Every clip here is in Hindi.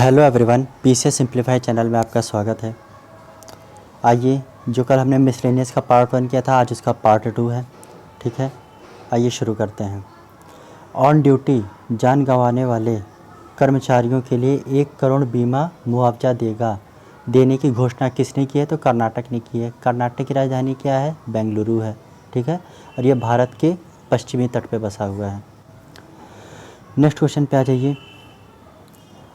Hello everyone, PCA simplify channel में आपका स्वागत है। आइए, जो कल हमने मिसलेनियस का पार्ट 1 किया था, आज उसका पार्ट 2 है। ठीक है, आइए शुरू करते हैं। ऑन ड्यूटी जान गंवाने वाले कर्मचारियों के लिए 1 करोड़ बीमा मुआवजा देने की घोषणा किसने की है? तो कर्नाटक ने की है। कर्नाटक की राजधानी क्या है? बेंगलुरु है। ठीक है, और ये भारत के पश्चिमी तट पे बसा हुआ है। नेक्स्ट क्वेश्चन पे आ जाइए।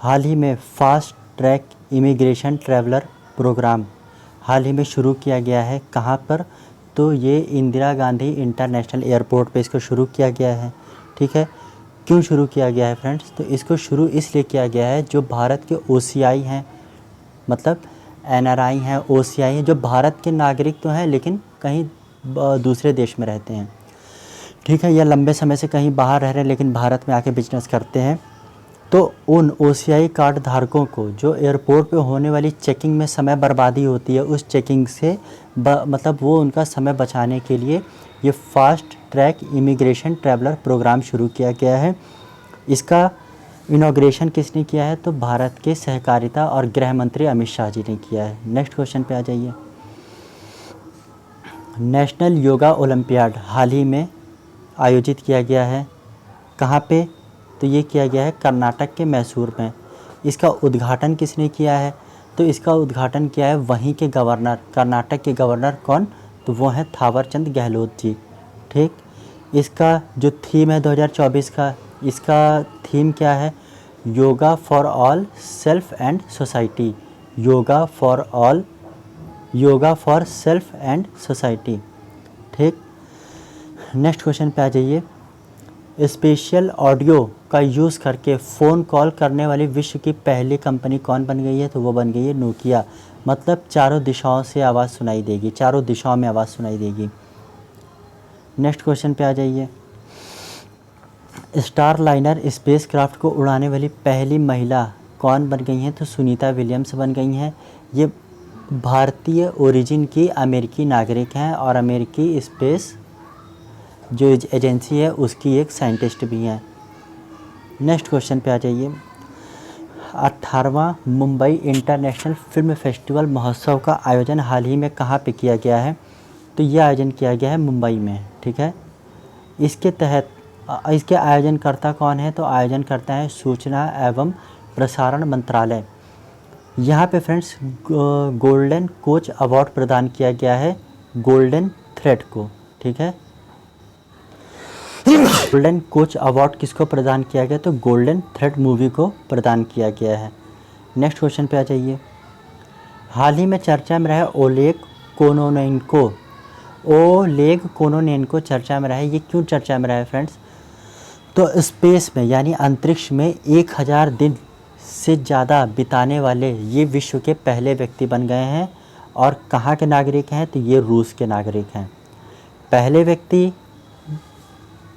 हाल ही में fast track immigration traveller programme हाल ही में शुरू किया गया है। कहाँ पर? तो ये इंदिरा गांधी इंटरनेशनल एयरपोर्ट पे इसको शुरू किया गया है। ठीक है, क्यों शुरू किया गया है फ्रेंड्स? तो इसको शुरू इसलिए किया गया है, जो भारत के ओसीआई हैं, मतलब एनआरआई हैं, ओसीआई हैं, जो भारत के नागरिक तो हैं लेकिन कहीं दूसरे देश में रहते हैं। ठीक है, या लंबे समय से कहीं बाहर रह रहे हैं लेकिन भारत में आके बिजनेस करते हैं, तो उन ओसीआई कार्ड धारकों को जो एयरपोर्ट पे होने वाली चेकिंग में समय बर्बादी होती है, उस चेकिंग से मतलब वो उनका समय बचाने के लिए ये fast track immigration traveller programme शुरू किया गया है। इसका इनॉग्रेशन किसने किया है? तो भारत के सहकारिता और गृह मंत्री अमित शाह जी ने किया है। नेक्स्ट क्वेश्चन पे आ जाइए। नेशनल योगा ओलंपियाड हाल ही में आयोजित किया गया है। कहाँ पे? तो ये किया गया है कर्नाटक के मैसूर में। इसका उद्घाटन किसने किया है? तो इसका उद्घाटन किया है वहीं के गवर्नर, कर्नाटक के गवर्नर। कौन? तो वो हैं थावरचंद गहलोत जी। ठीक, इसका जो थीम है 2024 का, इसका थीम क्या है? Yoga for all, self and society. Yoga for self and society. ठीक, नेक्स्ट क्वेश्चन पे आ जाइए। स्पेशल ऑडियो का यूज़ करके फ़ोन कॉल करने वाली विश्व की पहली कंपनी कौन बन गई है? तो वो बन गई है नोकिया। मतलब चारों दिशाओं से आवाज़ सुनाई देगी, चारों दिशाओं में आवाज़ सुनाई देगी। नेक्स्ट क्वेश्चन पे आ जाइए। स्टार लाइनर स्पेसक्राफ्ट को उड़ाने वाली पहली महिला कौन बन गई हैं? तो सुनीता विलियम्स बन गई हैं। ये भारतीय ओरिजिन की अमेरिकी नागरिक हैं और अमेरिकी स्पेस जो एजेंसी है उसकी एक साइंटिस्ट भी हैं। नेक्स्ट क्वेश्चन पे आ जाइए। 18वां मुंबई इंटरनेशनल फिल्म फेस्टिवल महोत्सव का आयोजन हाल ही में कहाँ पे किया गया है? तो ये आयोजन किया गया है मुंबई में। ठीक है, इसके तहत इसके आयोजनकर्ता कौन है? तो आयोजनकर्ता है सूचना एवं प्रसारण मंत्रालय। यहाँ पे फ्रेंड्स गोल्डन कोच अवार्ड प्रदान किया गया है गोल्डन थ्रेड को। ठीक है, गोल्डन कोच अवार्ड किसको प्रदान किया गया? तो गोल्डन थ्रेड मूवी को प्रदान किया गया है। नेक्स्ट क्वेश्चन पे आ जाइए। हाल ही में चर्चा में रहा ओलेग कोनोनेंको चर्चा में रहा है। ये क्यों चर्चा में रहा है फ्रेंड्स? तो स्पेस में यानी अंतरिक्ष में 1000 दिन से ज़्यादा बिताने वाले ये विश्व के पहले व्यक्ति बन गए हैं। और कहाँ के नागरिक हैं? तो ये रूस के नागरिक हैं। पहले व्यक्ति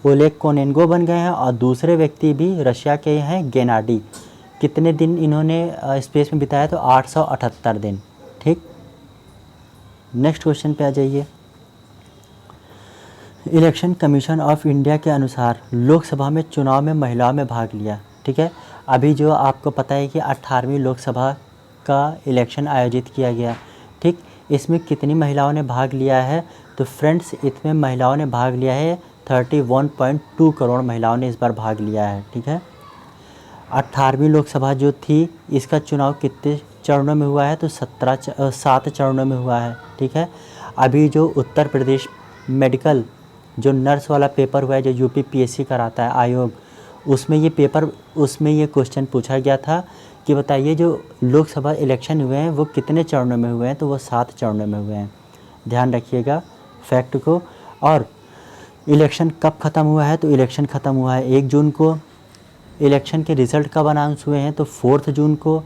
ओलेग कोनेंको बन गए हैं और दूसरे व्यक्ति भी रशिया के हैं, गेनाडी। कितने दिन इन्होंने स्पेस में बिताया? तो 878 दिन। ठीक, नेक्स्ट क्वेश्चन पे आ जाइए। इलेक्शन कमीशन ऑफ इंडिया के अनुसार लोकसभा में चुनाव में महिलाओं में भाग लिया। ठीक है, अभी जो आपको पता है कि 18वीं लोकसभा का इलेक्शन आयोजित किया गया। ठीक, इसमें कितनी महिलाओं ने भाग लिया है? तो फ्रेंड्स इसमें महिलाओं ने भाग लिया है 31.2 करोड़ महिलाओं ने इस बार भाग लिया है। ठीक है, 18वीं लोकसभा जो थी इसका चुनाव कितने चरणों में हुआ है? तो 7 चरणों में हुआ है। ठीक है, अभी जो उत्तर प्रदेश मेडिकल जो नर्स वाला पेपर हुआ है, जो यूपीपीएससी कराता है आयोग, उसमें ये क्वेश्चन पूछा गया था कि बताइए जो लोकसभा इलेक्शन हुए हैं वो कितने चरणों में हुए हैं? तो वो 7 चरणों में हुए हैं। ध्यान रखिएगा फैक्ट को। और इलेक्शन कब ख़त्म हुआ है? तो इलेक्शन ख़त्म हुआ है 1 जून को। इलेक्शन के रिज़ल्ट कब अनाउंस हुए हैं? तो 4 जून को।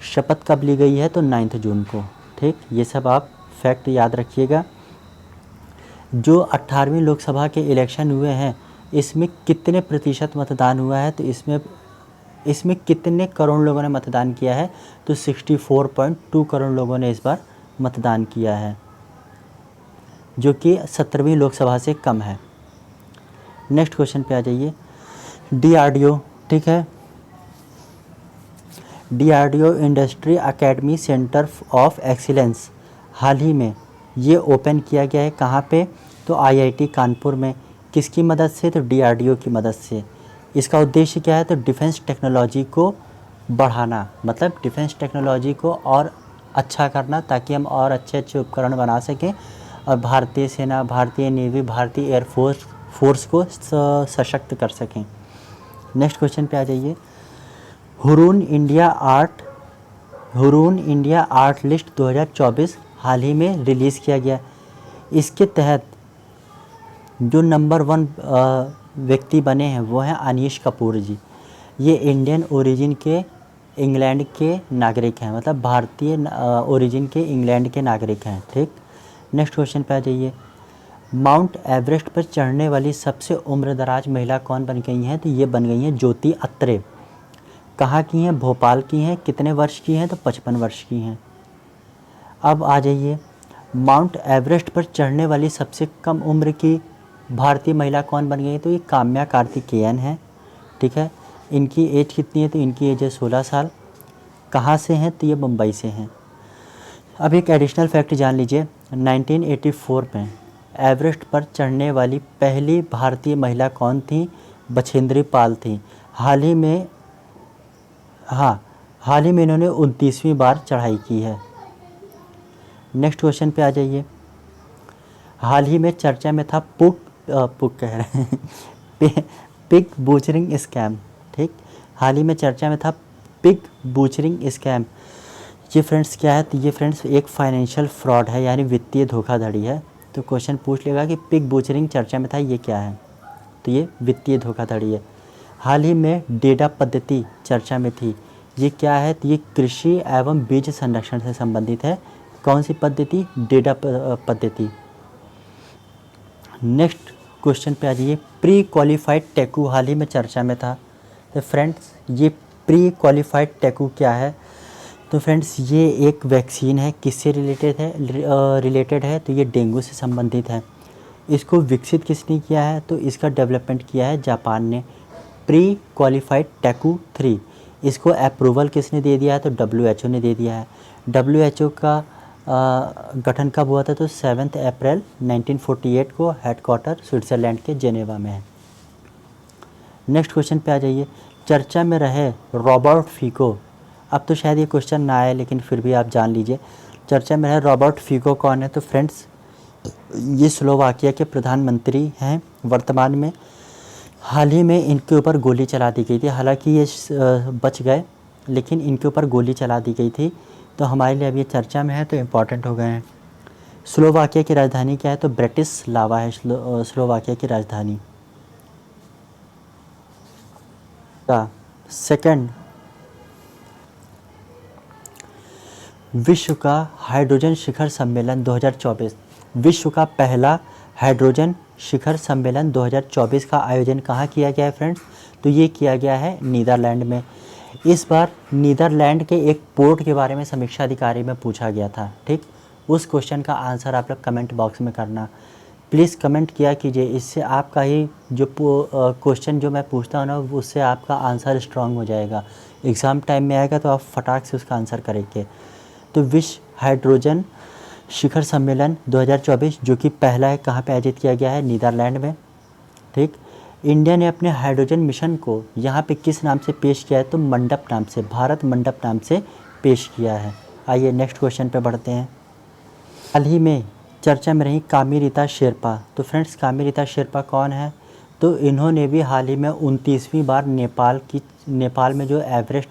शपथ कब ली गई है? तो 9 जून को। ठीक, ये सब आप फैक्ट याद रखिएगा। जो 18वीं लोकसभा के इलेक्शन हुए हैं इसमें कितने प्रतिशत मतदान हुआ है? तो इसमें कितने करोड़ लोगों ने मतदान किया है? तो 64.2 करोड़ लोगों ने इस बार मतदान किया है, जो कि 17वीं लोकसभा से कम है। नेक्स्ट क्वेश्चन पे आ जाइए। डीआरडीओ, ठीक है, DRDO industry academy centre of excellence हाल ही में ये ओपन किया गया है कहाँ पे? तो आईआईटी कानपुर में। किसकी मदद से? तो डीआरडीओ की मदद से। इसका उद्देश्य क्या है? तो डिफेंस टेक्नोलॉजी को बढ़ाना, मतलब डिफेंस टेक्नोलॉजी को और अच्छा करना ताकि हम और अच्छे अच्छे उपकरण बना सकें और भारतीय सेना, भारतीय नेवी, भारतीय एयरफोर्स को सशक्त कर सकें। नेक्स्ट क्वेश्चन पे आ जाइए। हुरून इंडिया आर्ट लिस्ट 2024 हाल ही में रिलीज़ किया गया। इसके तहत जो नंबर 1 व्यक्ति बने हैं वो हैं अनीश कपूर जी। ये इंडियन ओरिजिन के इंग्लैंड के नागरिक हैं, मतलब भारतीय ओरिजिन के इंग्लैंड के नागरिक हैं। ठीक, नेक्स्ट क्वेश्चन पे आ जाइए। माउंट एवरेस्ट पर चढ़ने वाली सबसे उम्रदराज महिला कौन बन गई हैं? तो ये बन गई हैं ज्योति अत्रे। कहाँ की हैं? भोपाल की हैं। कितने वर्ष की हैं? तो 55 वर्ष की हैं। अब आ जाइए, माउंट एवरेस्ट पर चढ़ने वाली सबसे कम उम्र की भारतीय महिला कौन बन गई है? तो ये काम्या कार्तिकेयन है। ठीक है, इनकी एज कितनी है? तो इनकी एज है 16 साल। कहाँ से हैं? तो ये मुंबई से हैं। अब एक एडिशनल फैक्ट जान लीजिए, 1984 में एवरेस्ट पर चढ़ने वाली पहली भारतीय महिला कौन थी? बछेंद्री पाल थी। हाल ही में इन्होंने 29वीं बार चढ़ाई की है। नेक्स्ट क्वेश्चन पे आ जाइए। हाल ही में चर्चा में था पिग बूचरिंग स्कैम। ठीक, हाल ही में चर्चा में था पिग बूचरिंग स्कैम। ये फ्रेंड्स क्या है? तो ये फ्रेंड्स एक फाइनेंशियल फ्रॉड है, यानी वित्तीय धोखाधड़ी है। तो क्वेश्चन पूछ लेगा कि पिग बूचरिंग चर्चा में था, ये क्या है? तो ये वित्तीय धोखाधड़ी है। हाल ही में डेटा पद्धति चर्चा में थी, ये क्या है? तो ये कृषि एवं बीज संरक्षण से संबंधित है। कौन सी पद्धति? डेटा पद्धति। नेक्स्ट क्वेश्चन पे आ जाइए। प्री क्वालिफाइड टेकू हाल ही में चर्चा में था। तो फ्रेंड्स ये प्री क्वालिफाइड टेकू क्या है? तो फ्रेंड्स ये एक वैक्सीन है। किससे रिलेटेड है? तो ये डेंगू से संबंधित है। इसको विकसित किसने किया है? तो इसका डेवलपमेंट किया है जापान ने। प्री क्वालिफाइड टेकू 3, इसको अप्रूवल किसने दे दिया है? तो WHO ने दे दिया है। WHO का गठन कब हुआ था? तो 7 अप्रैल 1948 को। हेडक्वार्टर स्विट्ज़रलैंड के जेनेवा में है। नेक्स्ट क्वेश्चन पे आ जाइए। चर्चा में रहे रॉबर्ट फीको। अब तो शायद ये क्वेश्चन ना आए, लेकिन फिर भी आप जान लीजिए। चर्चा में रहे रॉबर्ट फीको कौन है? तो फ्रेंड्स ये स्लोवाकिया के प्रधानमंत्री हैं वर्तमान में। हाल ही में इनके ऊपर गोली चला दी गई थी, हालांकि ये बच गए, लेकिन इनके ऊपर गोली चला दी गई थी। तो हमारे लिए अब ये चर्चा में है, तो इम्पॉर्टेंट हो गए हैं। स्लोवाकिया की राजधानी क्या है? तो ब्रेटिस्लावा है स्लोवाकिया की राजधानी। का सेकंड विश्व का हाइड्रोजन शिखर सम्मेलन 2024। विश्व का पहला हाइड्रोजन शिखर सम्मेलन 2024 का आयोजन कहाँ किया गया है फ्रेंड्स? तो ये किया गया है नीदरलैंड में। इस बार नीदरलैंड के एक पोर्ट के बारे में समीक्षा अधिकारी में पूछा गया था। ठीक, उस क्वेश्चन का आंसर आप लोग कमेंट बॉक्स में करना। प्लीज़ कमेंट किया कीजिए, इससे आपका ही जो क्वेश्चन जो मैं पूछता हूँ ना, उससे आपका आंसर स्ट्रांग हो जाएगा। एग्ज़ाम टाइम में आएगा तो आप फटाक से उसका आंसर करेंगे। तो विश्व हाइड्रोजन शिखर सम्मेलन 2024 जो कि पहला है, कहाँ पे आयोजित किया गया है? नीदरलैंड में। ठीक, इंडिया ने अपने हाइड्रोजन मिशन को यहाँ पे किस नाम से पेश किया है? तो मंडप नाम से, भारत मंडप नाम से पेश किया है। आइए नेक्स्ट क्वेश्चन पे बढ़ते हैं। हाल ही में चर्चा में रही कामिरीता शेरपा। तो फ्रेंड्स कामिरीता शेरपा कौन है? तो इन्होंने भी हाल ही में 29वीं बार नेपाल में जो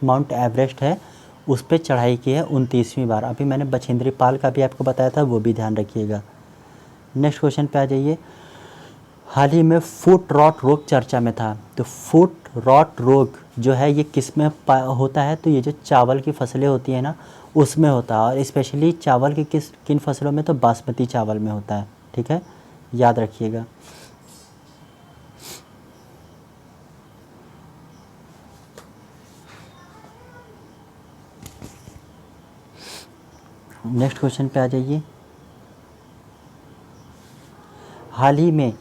माउंट एवरेस्ट है उस पर चढ़ाई की है 29वीं बार। अभी मैंने बछेंद्री पाल का भी आपको बताया था, वो भी ध्यान रखिएगा। नेक्स्ट क्वेश्चन पे आ जाइए। हाल ही में फुट रॉट रोग चर्चा में था। तो फुट रॉट रोग जो है ये किस में होता है? तो ये जो चावल की फसलें होती है ना, उसमें होता है, और स्पेशली चावल की किन फसलों में? तो बासमती चावल में होता है। ठीक है, याद रखिएगा। नेक्स्ट क्वेश्चन पे आ जाइए। हाल ही में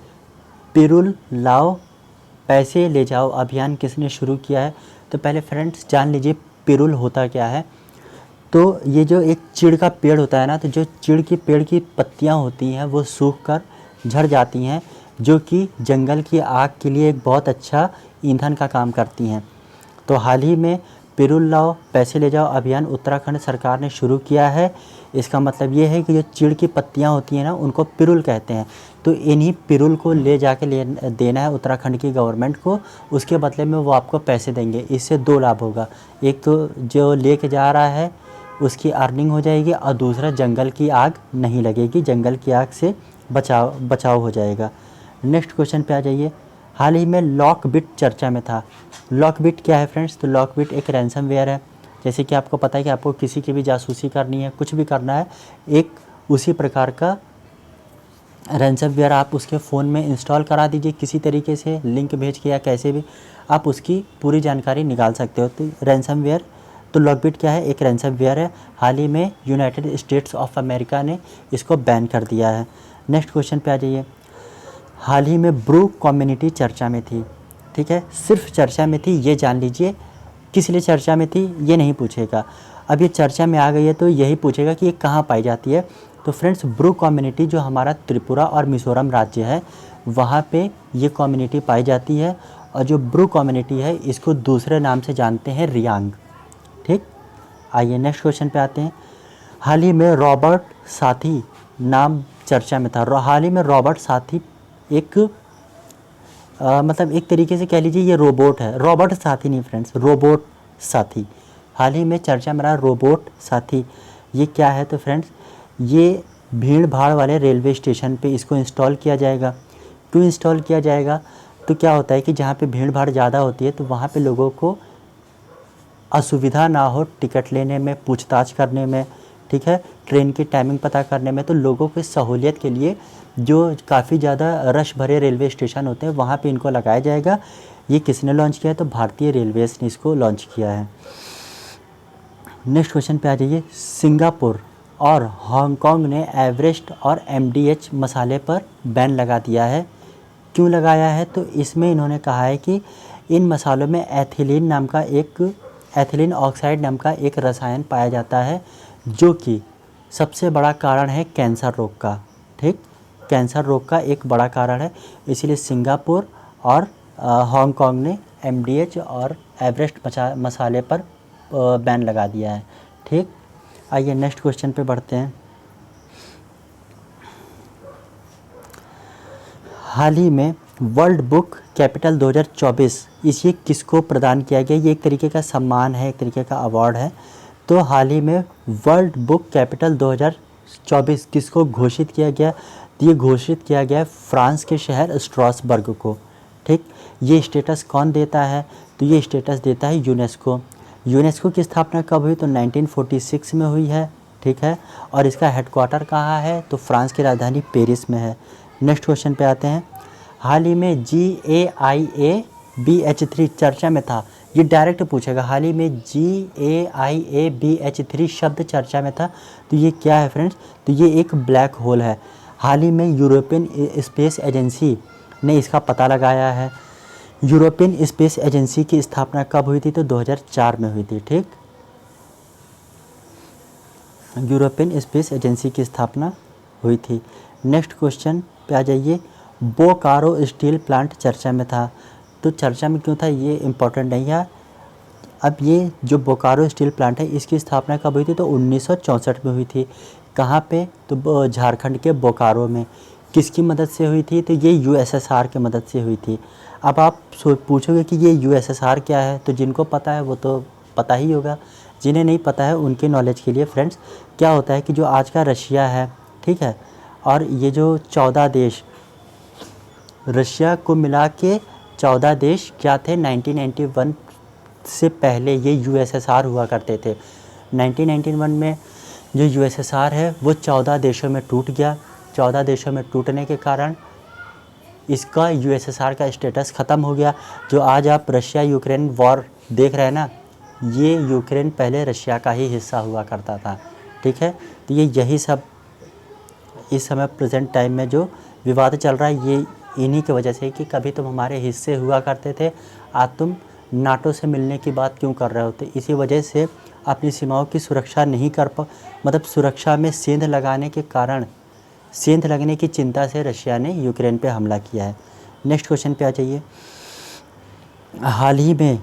पिरुल लाओ पैसे ले जाओ अभियान किसने शुरू किया है? तो पहले फ्रेंड्स जान लीजिए पिरुल होता क्या है, तो ये जो एक चीड़ का पेड़ होता है ना, तो जो चीड़ की पेड़ की पत्तियाँ होती हैं वो सूख कर झड़ जाती हैं, जो कि जंगल की आग के लिए एक बहुत अच्छा ईंधन का काम करती हैं। तो हाल ही में पिरुल लाओ पैसे ले जाओ अभियान उत्तराखंड सरकार ने शुरू किया है। इसका मतलब ये है कि जो चीड़ की पत्तियाँ होती हैं ना, उनको पिरुल कहते हैं। तो इन्हीं पिरुल को ले जाके देना है उत्तराखंड की गवर्नमेंट को, उसके बदले में वो आपको पैसे देंगे। इससे दो लाभ होगा, एक तो जो लेके जा रहा है उसकी अर्निंग हो जाएगी, और दूसरा जंगल की आग नहीं लगेगी, जंगल की आग से बचाव हो जाएगा। नेक्स्ट क्वेश्चन पे आ जाइए। हाल ही में लॉकबिट चर्चा में था। लॉकबिट क्या है फ्रेंड्स? तो लॉकबिट एक रैंसमवेयर है। जैसे कि आपको पता है कि आपको किसी की भी जासूसी करनी है, कुछ भी करना है, एक उसी प्रकार का रैंसमवेयर आप उसके फ़ोन में इंस्टॉल करा दीजिए, किसी तरीके से लिंक भेज के या कैसे भी आप उसकी पूरी जानकारी निकाल सकते हो। तो रैंसमवेयर, तो लॉकबिट क्या है? एक रैंसमवेयर है। हाल ही में यूनाइटेड स्टेट्स ऑफ अमेरिका ने इसको बैन कर दिया है। नेक्स्ट क्वेश्चन पे आ जाइए। हाल ही में ब्रू कम्युनिटी चर्चा में थी। ठीक है, सिर्फ चर्चा में थी, ये जान लीजिए। किस लिए चर्चा में थी ये नहीं पूछेगा। अब ये चर्चा में आ गई है तो यही पूछेगा कि ये कहाँ पाई जाती है। तो फ्रेंड्स, ब्रू कम्युनिटी जो हमारा त्रिपुरा और मिज़ोरम राज्य है, वहाँ पे ये कम्युनिटी पाई जाती है। और जो ब्रू कम्युनिटी है इसको दूसरे नाम से जानते हैं रियांग। ठीक, आइए नेक्स्ट क्वेश्चन पे आते हैं। हाल ही में रॉबर्ट साथी नाम चर्चा में था। हाल ही में रॉबर्ट साथी एक मतलब एक तरीके से कह लीजिए ये रोबोट है। रॉबर्ट साथी नहीं फ्रेंड्स, रोबोट साथी हाल ही में चर्चा में रहा। रोबोट साथी ये क्या है? तो फ्रेंड्स, ये भीड़ भाड़ वाले रेलवे स्टेशन पे इसको इंस्टॉल किया जाएगा। क्यों इंस्टॉल किया जाएगा? तो क्या होता है कि जहाँ पे भीड़ भाड़ ज़्यादा होती है तो वहाँ पे लोगों को असुविधा ना हो टिकट लेने में, पूछताछ करने में, ठीक है, ट्रेन की टाइमिंग पता करने में। तो लोगों की सहूलियत के लिए जो काफ़ी ज़्यादा रश भरे रेलवे स्टेशन होते हैं वहाँ पे इनको लगाया जाएगा। ये किसने लॉन्च किया है? तो भारतीय रेलवेज़ ने इसको लॉन्च किया है। नेक्स्ट क्वेश्चन पे आ जाइए। सिंगापुर और हांगकांग ने एवरेस्ट और MDH मसाले पर बैन लगा दिया है। क्यों लगाया है? तो इसमें इन्होंने कहा है कि इन मसालों में एथिलीन ऑक्साइड नाम का एक रसायन पाया जाता है, जो कि सबसे बड़ा कारण है कैंसर रोग का। ठीक, कैंसर रोग का एक बड़ा कारण है। इसीलिए सिंगापुर और हांगकांग ने MDH और एवरेस्ट मसाले पर बैन लगा दिया है। ठीक, आइए नेक्स्ट क्वेश्चन पे बढ़ते हैं। हाल ही में वर्ल्ड बुक कैपिटल 2024 ये किसको प्रदान किया गया? ये एक तरीके का सम्मान है, एक तरीके का अवार्ड है। तो हाल ही में वर्ल्ड बुक कैपिटल 2024 किसको घोषित किया गया? ये घोषित किया गया फ्रांस के शहर स्ट्रासबर्ग को। ठीक, ये स्टेटस कौन देता है? तो ये स्टेटस देता है यूनेस्को। यूनेस्को की स्थापना कब हुई? तो 1946 में हुई है। ठीक है, और इसका हेडक्वार्टर कहाँ है? तो फ्रांस की राजधानी पेरिस में है। नेक्स्ट क्वेश्चन पे आते हैं। हाल ही में GAIA-BH3 चर्चा में था। ये डायरेक्ट पूछेगा, हाल ही में GAIA-BH3 शब्द चर्चा में था। तो ये क्या है फ्रेंड्स? तो ये एक ब्लैक होल है। हाल ही में यूरोपियन स्पेस एजेंसी ने इसका पता लगाया है। यूरोपियन स्पेस एजेंसी की स्थापना कब हुई थी? तो 2004 में हुई थी। ठीक, यूरोपियन स्पेस एजेंसी की स्थापना हुई थी। नेक्स्ट क्वेश्चन पे आ जाइए। बोकारो स्टील प्लांट चर्चा में था। तो चर्चा में क्यों था ये इम्पोर्टेंट नहीं है। अब ये जो बोकारो स्टील प्लांट है इसकी स्थापना कब हुई थी? तो 1964 में हुई थी। कहाँ पे? तो झारखंड के बोकारो में। किसकी मदद से हुई थी? तो ये USSR की मदद से हुई थी। अब आप पूछोगे कि ये USSR क्या है? तो जिनको पता है वो तो पता ही होगा, जिन्हें नहीं पता है उनके नॉलेज के लिए फ्रेंड्स, क्या होता है कि जो आज का रशिया है, ठीक है, और ये जो 14 देश, रशिया को मिला के 14 देश क्या थे? 1991 से पहले ये USSR हुआ करते थे। 1991 में जो USSR है वो 14 देशों में टूट गया। 14 देशों में टूटने के कारण इसका USSR का स्टेटस ख़त्म हो गया। जो आज आप रशिया यूक्रेन वॉर देख रहे हैं ना, ये यूक्रेन पहले रशिया का ही हिस्सा हुआ करता था। ठीक है, तो ये यही सब इस समय प्रेजेंट टाइम में जो विवाद चल रहा है ये इन्हीं की वजह से कि कभी तुम हमारे हिस्से हुआ करते थे, आज तुम नाटो से मिलने की बात क्यों कर रहे होते? इसी वजह से अपनी सीमाओं की सुरक्षा नहीं कर मतलब सुरक्षा में सेंध लगाने के कारण, सेंध लगने की चिंता से रशिया ने यूक्रेन पे हमला किया है। नेक्स्ट क्वेश्चन पे आ जाइए। हाल ही में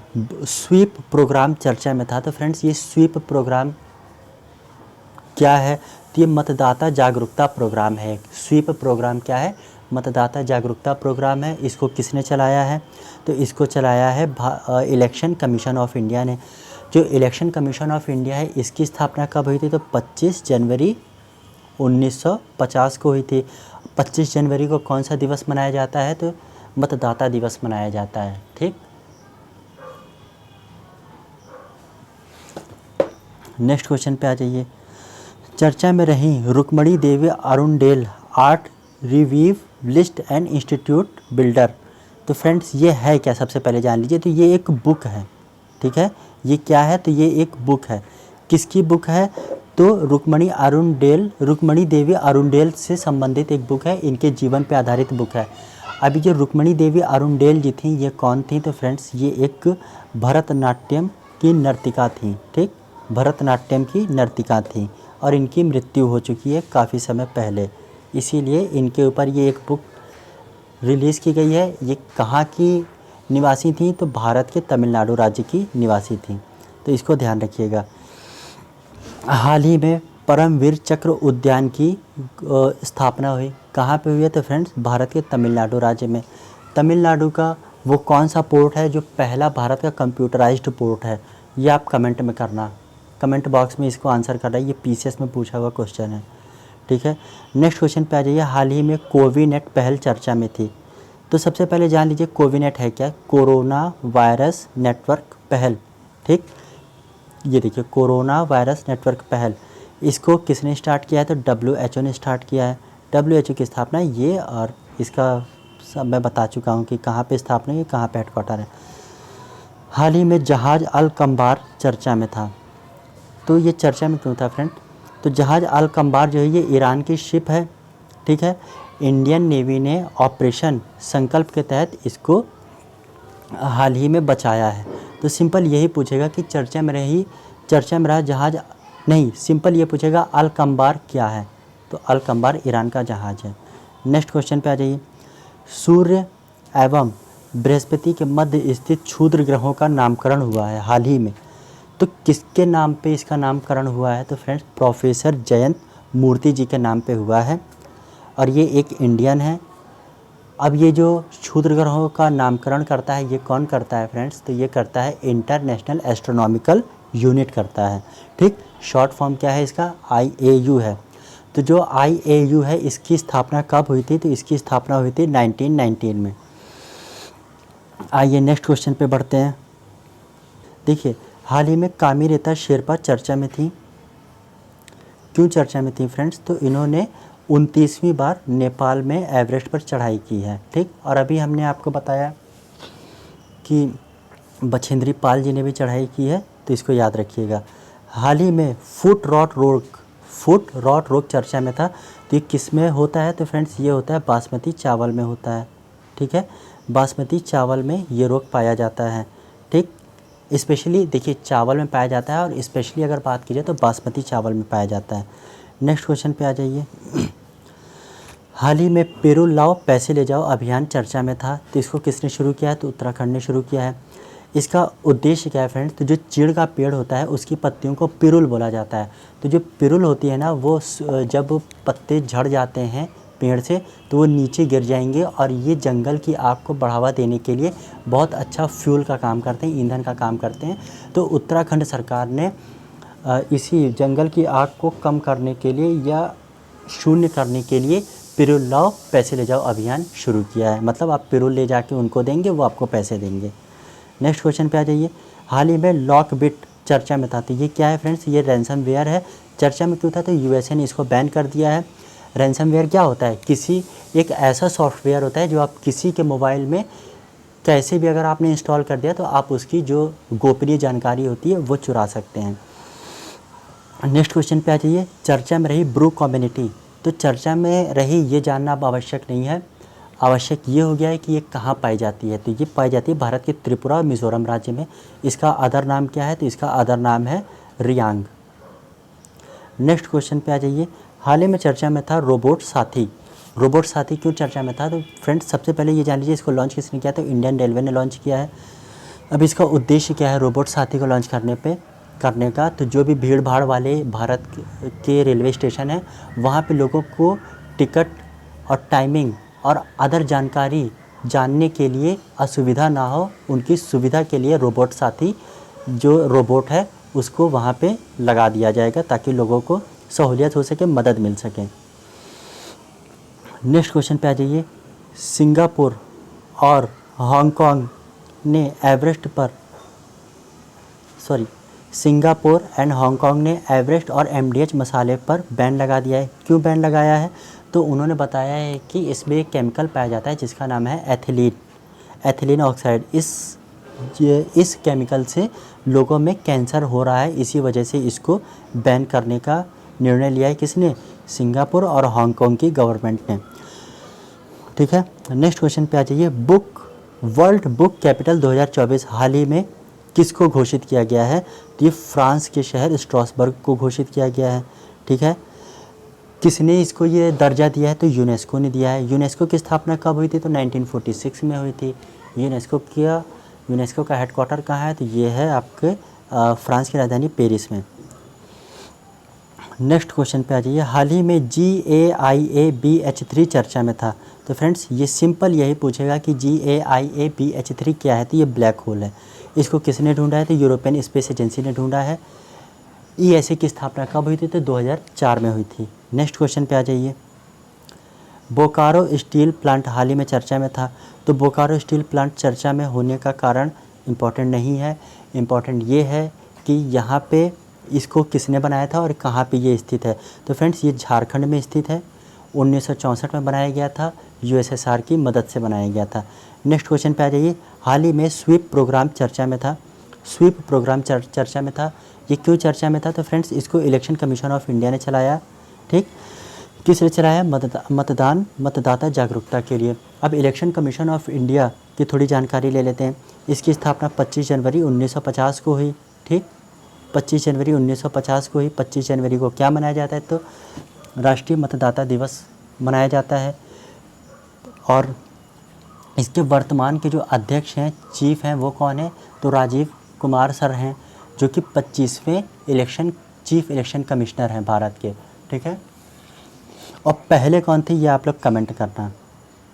स्वीप प्रोग्राम चर्चा में था। तो फ्रेंड्स ये स्वीप प्रोग्राम क्या है? तो ये मतदाता जागरूकता प्रोग्राम है। स्वीप प्रोग्राम क्या है? मतदाता जागरूकता प्रोग्राम है। इसको किसने चलाया है? तो इसको चलाया है इलेक्शन कमीशन ऑफ इंडिया ने। जो इलेक्शन कमीशन ऑफ इंडिया है, इसकी स्थापना कब हुई थी? तो 25 जनवरी 1950 को हुई थी। 25 जनवरी को कौन सा दिवस मनाया जाता है? तो मतदाता दिवस मनाया जाता है। ठीक, नेक्स्ट क्वेश्चन पे आ जाइए। चर्चा में रही Rukmini Devi Arundale art revivalist and institute builder. तो फ्रेंड्स ये है क्या? सबसे पहले जान लीजिए। तो ये एक बुक है। ठीक है, ये क्या है? तो ये एक बुक है। किसकी बुक है? तो रुक्मणी देवी अरुणडेल से संबंधित एक बुक है। इनके जीवन पे आधारित बुक है। अभी जो रुक्मणी देवी अरुणडेल जी थी, ये कौन थी? तो फ्रेंड्स ये एक भरतनाट्यम की नर्तिका थी। ठीक, भरतनाट्यम की नर्तिका थी और इनकी मृत्यु हो चुकी है काफ़ी समय पहले। इसीलिए इनके ऊपर ये एक बुक रिलीज़ की गई है। ये कहाँ की निवासी थी? तो भारत के तमिलनाडु राज्य की निवासी थी। तो इसको ध्यान रखिएगा। हाल ही में परमवीर चक्र उद्यान की स्थापना हुई। कहाँ पे हुई है? तो फ्रेंड्स भारत के तमिलनाडु राज्य में। तमिलनाडु का वो कौन सा पोर्ट है जो पहला भारत का कंप्यूटराइज्ड पोर्ट है? ये आप कमेंट में करना, कमेंट बॉक्स में इसको आंसर करना। ये पीसीएस में पूछा हुआ क्वेश्चन है। ठीक है, नेक्स्ट क्वेश्चन पे आ जाइए। हाल ही में कोविनेट पहल चर्चा में थी। तो सबसे पहले जान लीजिए कोविनेट है क्या? कोरोना वायरस नेटवर्क पहल। ठीक, ये देखिए कोरोना वायरस नेटवर्क पहल, इसको किसने स्टार्ट किया है? तो WHO ने स्टार्ट किया है। WHO की स्थापना ये, और इसका सब मैं बता चुका हूँ कि कहाँ पे स्थापना है, कहाँ पे हेडक्वार्टर है। हाल ही में जहाज़ अल कंबार चर्चा में था। तो ये चर्चा में क्यों था फ्रेंड? तो जहाज़ अल कंबार जो है ये ईरान की शिप है। ठीक है, इंडियन नेवी ने ऑपरेशन संकल्प के तहत इसको हाल ही में बचाया है। तो सिंपल यही पूछेगा कि चर्चा में रहा जहाज़ नहीं, सिंपल ये पूछेगा अल कंबार क्या है? तो अल कंबार ईरान का जहाज़ है। नेक्स्ट क्वेश्चन पे आ जाइए। सूर्य एवं बृहस्पति के मध्य स्थित क्षुद्र ग्रहों का नामकरण हुआ है हाल ही में। तो किसके नाम पे इसका नामकरण हुआ है? तो फ्रेंड्स प्रोफेसर जयंत मूर्ति जी के नाम पे हुआ है और ये एक इंडियन है। अब ये जो क्षुद्र ग्रहों का नामकरण करता है, ये कौन करता है फ्रेंड्स? तो ये करता है इंटरनेशनल एस्ट्रोनॉमिकल यूनिट करता है। ठीक, शॉर्ट फॉर्म क्या है इसका? IAU है। तो जो IAU है इसकी स्थापना कब हुई थी? तो इसकी स्थापना हुई थी 1919 में। आइए नेक्स्ट क्वेश्चन पे बढ़ते हैं। देखिए हाल ही में कामिरेता शेरपा चर्चा में थी। क्यों चर्चा में थी फ्रेंड्स? तो इन्होंने 29वीं बार नेपाल में एवरेस्ट पर चढ़ाई की है। ठीक, और अभी हमने आपको बताया कि बछेंद्री पाल जी ने भी चढ़ाई की है, तो इसको याद रखिएगा। हाल ही में फुट रॉट रोग चर्चा में था। तो ये किस में होता है? तो फ्रेंड्स ये होता है बासमती चावल में होता है। ठीक है, बासमती चावल में ये रोग पाया जाता है। ठीक, स्पेशली देखिए चावल में पाया जाता है और स्पेशली अगर बात की जाए तो बासमती चावल में पाया जाता है। नेक्स्ट क्वेश्चन पे आ जाइए। हाल ही में पिरुल लाओ पैसे ले जाओ अभियान चर्चा में था। तो इसको किसने शुरू किया है? तो उत्तराखंड ने शुरू किया है। इसका उद्देश्य क्या है फ्रेंड्स? तो जो चीड़ का पेड़ होता है उसकी पत्तियों को पिरुल बोला जाता है। तो जो पिरुल होती है ना, वो जब पत्ते झड़ जाते हैं पेड़ से तो वो नीचे गिर जाएंगे और ये जंगल की आग को बढ़ावा देने के लिए बहुत अच्छा फ्यूल का काम करते हैं, ईंधन का काम करते हैं। तो उत्तराखंड सरकार ने इसी जंगल की आग को कम करने के लिए या शून्य करने के लिए पिरुल लाओ पैसे ले जाओ अभियान शुरू किया है। मतलब आप पिरुल ले जाके उनको देंगे, वो आपको पैसे देंगे। नेक्स्ट क्वेश्चन पे आ जाइए। हाल ही में लॉकबिट चर्चा में था। तो ये क्या है फ्रेंड्स? ये रैंसमवेयर है। चर्चा में क्यों था? तो यूएसए ने इसको बैन कर दिया है। रैंसमवेयर क्या होता है? एक ऐसा सॉफ्टवेयर होता है जो आप किसी के मोबाइल में कैसे भी अगर आपने इंस्टॉल कर दिया तो आप उसकी जो गोपनीय जानकारी होती है वो चुरा सकते हैं। नेक्स्ट क्वेश्चन पे आ जाइए। चर्चा में रही ब्रू कम्युनिटी। तो चर्चा में रही ये जानना अब आवश्यक नहीं है। आवश्यक ये हो गया है कि ये कहाँ पाई जाती है, तो ये पाई जाती है भारत के त्रिपुरा और मिज़ोरम राज्य में। इसका अदर नाम क्या है, तो इसका अदर नाम है रियांग। नेक्स्ट क्वेश्चन पे आ जाइए। हाल ही में चर्चा में था रोबोट साथी। रोबोट साथी क्यों चर्चा में था, तो फ्रेंड्स सबसे पहले ये जान लीजिए इसको लॉन्च किसने किया, तो इंडियन रेलवे ने लॉन्च किया है। अब इसका उद्देश्य क्या है रोबोट साथी को लॉन्च करने का, तो जो भी भीड़ भाड़ वाले भारत के रेलवे स्टेशन हैं वहाँ पे लोगों को टिकट और टाइमिंग और अदर जानकारी जानने के लिए असुविधा ना हो, उनकी सुविधा के लिए रोबोट साथी जो रोबोट है उसको वहाँ पे लगा दिया जाएगा ताकि लोगों को सहूलियत हो सके, मदद मिल सके। नेक्स्ट क्वेश्चन पे आ जाइए। सिंगापुर और हांगकांग ने सिंगापुर एंड हांगकांग ने एवरेस्ट और एमडीएच मसाले पर बैन लगा दिया है। क्यों बैन लगाया है, तो उन्होंने बताया है कि इसमें एक केमिकल पाया जाता है जिसका नाम है एथिलीन ऑक्साइड। इस केमिकल से लोगों में कैंसर हो रहा है, इसी वजह से इसको बैन करने का निर्णय लिया है किसने, सिंगापुर और हांगकांग की गवर्नमेंट ने। ठीक है, नेक्स्ट क्वेश्चन पे आ जाइए। वर्ल्ड बुक कैपिटल 2024 हाल ही में किसको घोषित किया गया है, तो ये फ्रांस के शहर स्ट्रासबर्ग को घोषित किया गया है। ठीक है, किसने इसको ये दर्जा दिया है, तो यूनेस्को ने दिया है। यूनेस्को की स्थापना कब हुई थी, तो 1946 में हुई थी। यूनेस्को का हेडक्वार्टर कहाँ है, तो ये है आपके फ्रांस की राजधानी पेरिस में। नेक्स्ट क्वेश्चन पे आ जाइए। हाल ही में GAIA-BH3 चर्चा में था, तो फ्रेंड्स ये सिंपल यही पूछेगा कि GAIA-BH3 क्या है, तो ये ब्लैक होल है। इसको किसने ढूंढा है, तो यूरोपियन स्पेस एजेंसी ने ढूंढा है। ESA की स्थापना कब हुई थी, तो 2004 में हुई थी। नेक्स्ट क्वेश्चन पे आ जाइए। बोकारो स्टील प्लांट हाल ही में चर्चा में था, तो बोकारो स्टील प्लांट चर्चा में होने का कारण इम्पॉर्टेंट नहीं है, इम्पॉर्टेंट ये है कि यहाँ पे इसको किसने बनाया था और कहाँ पे ये स्थित है। तो फ्रेंड्स ये झारखंड में स्थित है, 1964 में बनाया गया था, USSR की मदद से बनाया गया था। नेक्स्ट क्वेश्चन पे आ जाइए। हाल ही में स्वीप प्रोग्राम चर्चा में था, चर्चा में था। ये क्यों चर्चा में था, तो फ्रेंड्स इसको इलेक्शन कमीशन ऑफ इंडिया ने चलाया। ठीक, किस लिए चलाया, मतदाता जागरूकता के लिए। अब इलेक्शन कमीशन ऑफ इंडिया की थोड़ी जानकारी ले लेते हैं। इसकी स्थापना 25 जनवरी 1950 को हुई। ठीक, 25 जनवरी 1950 को हुई। 25 जनवरी को क्या मनाया जाता है, तो राष्ट्रीय मतदाता दिवस मनाया जाता है। और इसके वर्तमान के जो अध्यक्ष हैं, चीफ हैं, वो कौन है, तो राजीव कुमार सर हैं, जो कि 25वें चीफ इलेक्शन कमिश्नर हैं भारत के। ठीक है, और पहले कौन थे ये आप लोग कमेंट करना,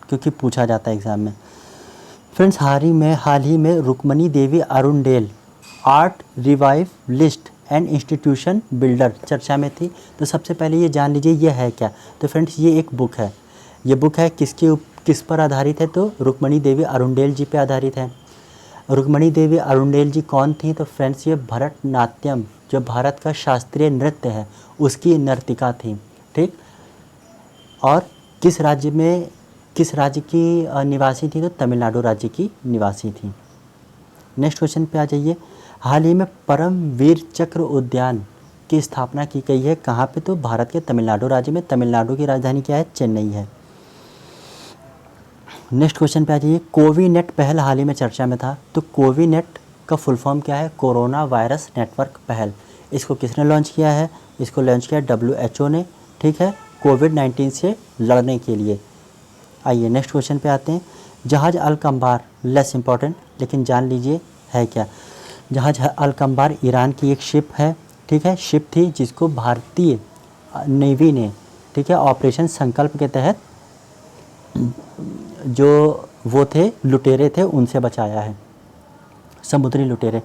क्योंकि पूछा जाता है एग्ज़ाम में। फ्रेंड्स हाल ही में Rukmini Devi Arundale art revivalist and institution builder चर्चा में थी। तो सबसे पहले ये जान लीजिए ये है क्या, तो फ्रेंड्स ये एक बुक है। ये बुक है किस पर आधारित है, तो रुक्मणी देवी अरुणडेल जी पे आधारित है। रुक्मणी देवी अरुणडेल जी कौन थी, तो फ्रेंड्स ये भरतनाट्यम जो भारत का शास्त्रीय नृत्य है उसकी नर्तिका थी। ठीक, और किस राज्य की निवासी थी, तो तमिलनाडु राज्य की निवासी थी। नेक्स्ट क्वेश्चन पे आ जाइए। हाल ही में परमवीर चक्र उद्यान की स्थापना की गई है, कहाँ पे, तो भारत के तमिलनाडु राज्य में। तमिलनाडु की राजधानी क्या है, चेन्नई है। नेक्स्ट क्वेश्चन पे आ जाइए। कोविनेट पहल हाल ही में चर्चा में था, तो कोविनेट का फुल फॉर्म क्या है, कोरोना वायरस नेटवर्क पहल। इसको किसने लॉन्च किया है, इसको लॉन्च किया WHO ने। ठीक है, कोविड-19 से लड़ने के लिए। आइए नेक्स्ट क्वेश्चन पे आते हैं। जहाज अलकंबार, लेस इम्पॉर्टेंट लेकिन जान लीजिए है क्या। जहाज अलकंबार ईरान की एक शिप है। ठीक है, शिप थी जिसको भारतीय नेवी ने, ठीक है, ऑपरेशन संकल्प के तहत जो वो थे लुटेरे थे उनसे बचाया है, समुद्री लुटेरे।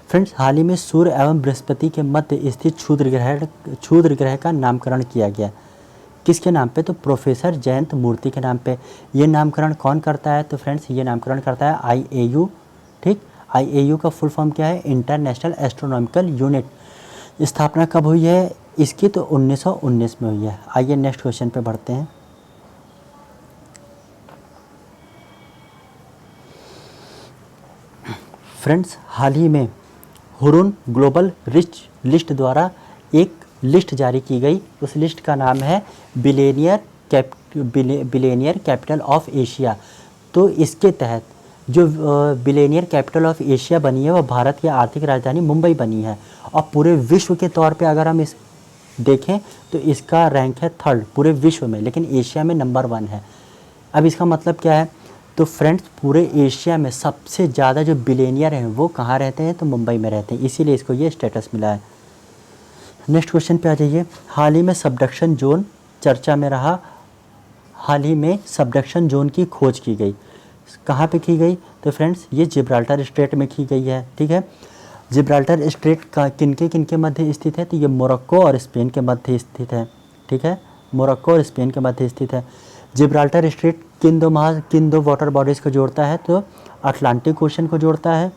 फ्रेंड्स हाल ही में सूर्य एवं बृहस्पति के मध्य स्थित क्षुद्र ग्रह का नामकरण किया गया। किसके नाम पे, तो प्रोफेसर जयंत मूर्ति के नाम पे। ये नामकरण कौन करता है, तो फ्रेंड्स ये नामकरण करता है IAU। ठीक, IAU का फुल फॉर्म क्या है, इंटरनेशनल एस्ट्रोनॉमिकल यूनिट। स्थापना कब हुई है इसकी, तो 1919 में हुई है। आइए नेक्स्ट क्वेश्चन पे बढ़ते हैं। फ्रेंड्स हाल ही में हुरुन ग्लोबल रिच लिस्ट द्वारा एक लिस्ट जारी की गई। उस लिस्ट का नाम है billionaire billionaire capital of Asia. तो इसके तहत जो बिलियनियर कैपिटल ऑफ एशिया बनी है वो भारत की आर्थिक राजधानी मुंबई बनी है। और पूरे विश्व के तौर पे अगर हम इस देखें तो इसका रैंक है 3rd पूरे विश्व में, लेकिन एशिया में नंबर 1 है। अब इसका मतलब क्या है? तो फ्रेंड्स पूरे एशिया में सबसे ज़्यादा जो बिलियनियर हैं वो कहाँ रहते हैं? तो मुंबई में रहते हैं, इसीलिए इसको ये स्टेटस मिला है। नेक्स्ट क्वेश्चन पे आ जाइए। हाल ही में सबडक्शन जोन चर्चा में रहा। हाल ही में सबडक्शन जोन की खोज की गई, कहाँ पे की गई? तो फ्रेंड्स ये जिब्राल्टर स्ट्रेट में की गई है। ठीक है, जिब्राल्टर स्ट्रेट का किनके मध्य स्थित है? तो ये मोरक्को और स्पेन के मध्य स्थित है। ठीक है, मोरक्को और स्पेन के मध्य स्थित है। जिब्राल्टर स्ट्रेट किन दो वाटर बॉडीज़ को जोड़ता है? तो अटलांटिक ओशन को जोड़ता है,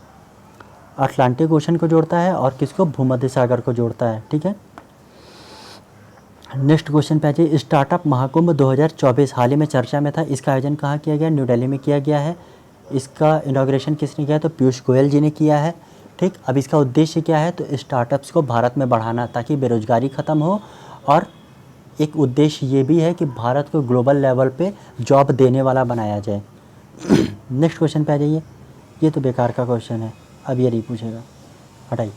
अटलांटिक ओशन को जोड़ता है, और किसको? भूमध्य सागर को जोड़ता है। ठीक है, नेक्स्ट क्वेश्चन पे आ जाइए। स्टार्टअप महाकुंभ 2024 हाल ही में चर्चा में था। इसका आयोजन कहाँ किया गया? न्यू दिल्ली में किया गया है। इसका इनॉग्रेशन किसने किया? तो पीयूष गोयल जी ने किया है। ठीक, अब इसका उद्देश्य क्या है? तो स्टार्टअप्स को भारत में बढ़ाना ताकि बेरोजगारी ख़त्म हो, और एक उद्देश्य ये भी है कि भारत को ग्लोबल लेवल पे जॉब देने वाला बनाया जाए। नेक्स्ट क्वेश्चन पे आ जाइए। ये तो बेकार का क्वेश्चन है, अब ये नहीं पूछेगा, हटाइए।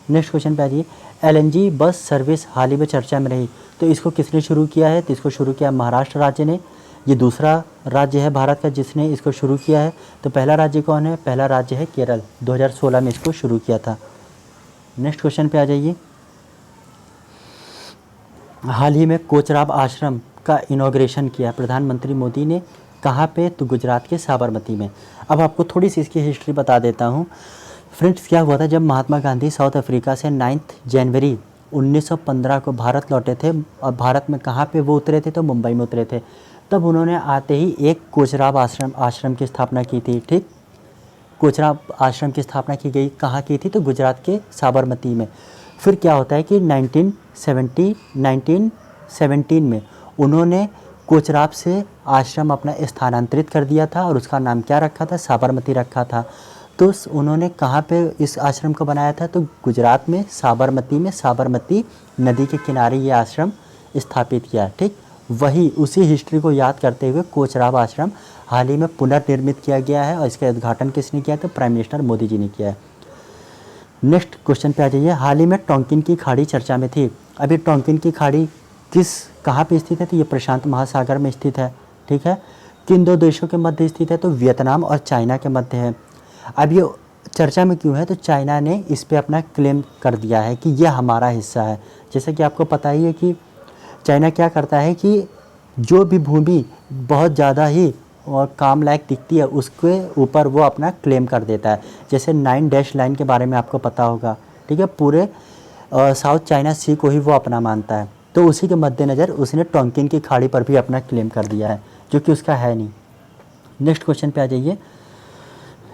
नेक्स्ट क्वेश्चन पे आ जाइए। LNG बस सर्विस हाल ही में चर्चा में रही, तो इसको किसने शुरू किया है? तो इसको शुरू किया महाराष्ट्र राज्य ने। ये दूसरा राज्य है भारत का जिसने इसको शुरू किया है। तो पहला राज्य कौन है? पहला राज्य है केरल, 2016 में इसको शुरू किया था। नेक्स्ट क्वेश्चन पे आ जाइए। हाल ही में कोचराब आश्रम का इनॉग्रेशन किया प्रधानमंत्री मोदी ने, कहाँ पे? तो गुजरात के साबरमती में। अब आपको थोड़ी सी इसकी हिस्ट्री बता देता हूँ। फ्रेंड्स क्या हुआ था, जब महात्मा गांधी साउथ अफ्रीका से 9 जनवरी 1915 को भारत लौटे थे, और भारत में कहाँ पे वो उतरे थे? तो मुंबई में उतरे थे। तब उन्होंने आते ही एक कोचराब आश्रम की स्थापना की थी। ठीक, कोचराब आश्रम की स्थापना की गई, कहाँ की थी? तो गुजरात के साबरमती में। फिर क्या होता है कि 1917 में उन्होंने कोचराब से आश्रम अपना स्थानांतरित कर दिया था, और उसका नाम क्या रखा था? साबरमती रखा था। तो उन्होंने कहाँ पे इस आश्रम को बनाया था? तो गुजरात में साबरमती में, साबरमती नदी के किनारे ये आश्रम स्थापित किया। ठीक, वही उसी हिस्ट्री को याद करते हुए कोचराब आश्रम हाल ही में पुनर्निर्मित किया गया है, और इसका उद्घाटन किसने किया? तो प्राइम मिनिस्टर मोदी जी ने किया है। नेक्स्ट क्वेश्चन पे आ जाइए। हाल ही में टोंकिन की खाड़ी चर्चा में थी। अभी टोंकिन की खाड़ी कहाँ पे स्थित है? तो ये प्रशांत महासागर में स्थित है। ठीक है, किन दो देशों के मध्य स्थित है? तो वियतनाम और चाइना के मध्य है। अब ये चर्चा में क्यों है? तो चाइना ने इस पे अपना क्लेम कर दिया है कि यह हमारा हिस्सा है। जैसे कि आपको पता ही है कि चाइना क्या करता है कि जो भी भूमि बहुत ज़्यादा ही और काम लायक दिखती है उसके ऊपर वो अपना क्लेम कर देता है। जैसे 9 डैश लाइन के बारे में आपको पता होगा। ठीक है, पूरे साउथ चाइना सी को ही वो अपना मानता है। तो उसी के मद्देनज़र उसने टोंकिन की खाड़ी पर भी अपना क्लेम कर दिया है, जो कि उसका है नहीं। नेक्स्ट क्वेश्चन पे आ जाइए।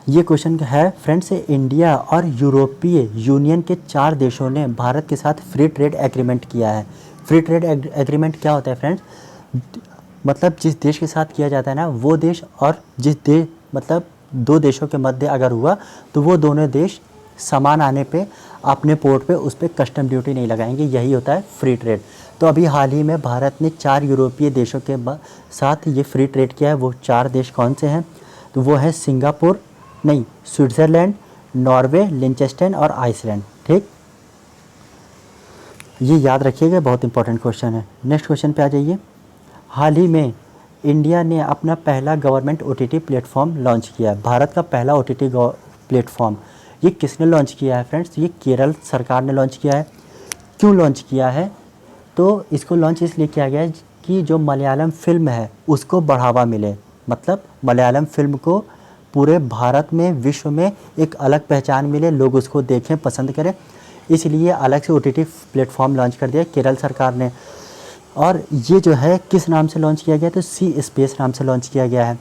ये क्वेश्चन है फ्रेंड्स, इंडिया और यूरोपीय यूनियन के 4 देशों ने भारत के साथ फ्री ट्रेड एग्रीमेंट किया है। फ्री ट्रेड एग्रीमेंट क्या होता है फ्रेंड्स? मतलब जिस देश के साथ किया जाता है ना, वो देश और जिस देश, मतलब 2 देशों के मध्य अगर हुआ तो वो दोनों देश सामान आने पे अपने पोर्ट पे उस पर कस्टम ड्यूटी नहीं लगाएंगे। यही होता है फ्री ट्रेड। तो अभी हाल ही में भारत ने 4 यूरोपीय देशों के साथ ये फ्री ट्रेड किया है। वो 4 देश कौन से हैं? तो वो है स्विट्ज़रलैंड, नॉर्वे, लिंचेस्टेन और आइसलैंड। ठीक, ये याद रखिएगा, बहुत इंपॉर्टेंट क्वेश्चन है। नेक्स्ट क्वेश्चन पे आ जाइए। हाल ही में इंडिया ने अपना पहला गवर्नमेंट OTT प्लेटफॉर्म लॉन्च किया है। भारत का पहला OTT प्लेटफॉर्म ये किसने लॉन्च किया है फ्रेंड्स? ये केरल सरकार ने लॉन्च किया है। क्यों लॉन्च किया है? तो इसको लॉन्च इसलिए किया गया है कि जो मलयालम फिल्म है उसको बढ़ावा मिले, मतलब मलयालम फिल्म को पूरे भारत में, विश्व में एक अलग पहचान मिले, लोग उसको देखें, पसंद करें। इसलिए अलग से OTT प्लेटफॉर्म लॉन्च कर दिया केरल सरकार ने। और ये जो है किस नाम से लॉन्च किया गया? तो सी स्पेस नाम से लॉन्च किया गया है।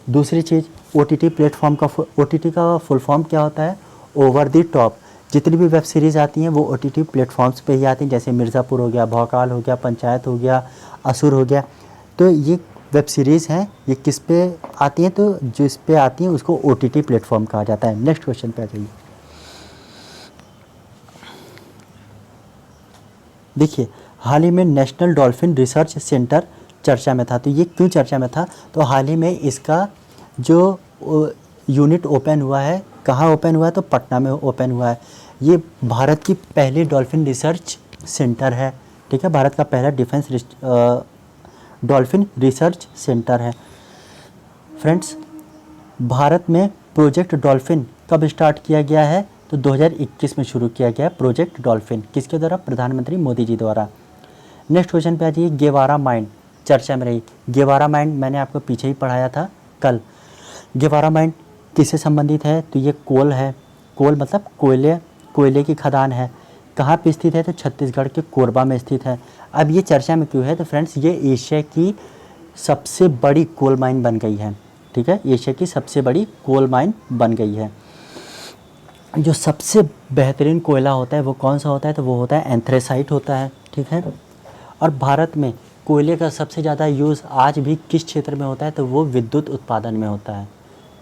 दूसरी चीज़, OTT प्लेटफॉर्म का OTT का फुल फॉर्म क्या होता है? Over the top. जितनी भी वेब सीरीज़ आती हैं वो OTT प्लेटफॉर्म्स पे ही आती हैं। जैसे मिर्ज़ापुर हो गया, भौकाल हो गया, पंचायत हो गया, असुर हो गया। तो ये वेब सीरीज़ हैं, ये किस पे आती हैं? तो जिस पे आती हैं उसको OTT प्लेटफॉर्म कहा जाता है। नेक्स्ट क्वेश्चन पे आ जाइए। देखिए, हाल ही में नेशनल डॉल्फिन रिसर्च सेंटर चर्चा में था। तो ये क्यों चर्चा में था? तो हाल ही में इसका जो यूनिट ओपन हुआ है, कहाँ ओपन हुआ है? तो पटना में ओपन हुआ है। ये भारत की पहली डॉल्फिन रिसर्च सेंटर है, ठीक है, भारत का पहला डिफेंस डॉल्फिन रिसर्च सेंटर है। फ्रेंड्स, भारत में प्रोजेक्ट डॉल्फिन कब स्टार्ट किया गया है? तो 2021 में शुरू किया गया प्रोजेक्ट डॉल्फिन। किसके द्वारा? प्रधानमंत्री मोदी जी द्वारा। नेक्स्ट क्वेश्चन पे आ जाइए। गेवारा माइन चर्चा में रही। गेवारा माइन मैंने आपको पीछे ही पढ़ाया था कल। गेवारा माइन किससे संबंधित है? तो ये कोल है। कोल मतलब कोयले की खदान है। कहाँ पे स्थित है? तो छत्तीसगढ़ के कोरबा में स्थित है। अब ये चर्चा में क्यों है? तो फ्रेंड्स, ये एशिया की सबसे बड़ी कोल माइन बन गई है, ठीक है, एशिया की सबसे बड़ी कोल माइन बन गई है। जो सबसे बेहतरीन कोयला होता है वो कौन सा होता है? तो वो होता है एंथ्रेसाइट होता है, ठीक है। और भारत में कोयले का सबसे ज़्यादा यूज़ आज भी किस क्षेत्र में होता है? तो वो विद्युत उत्पादन में होता है।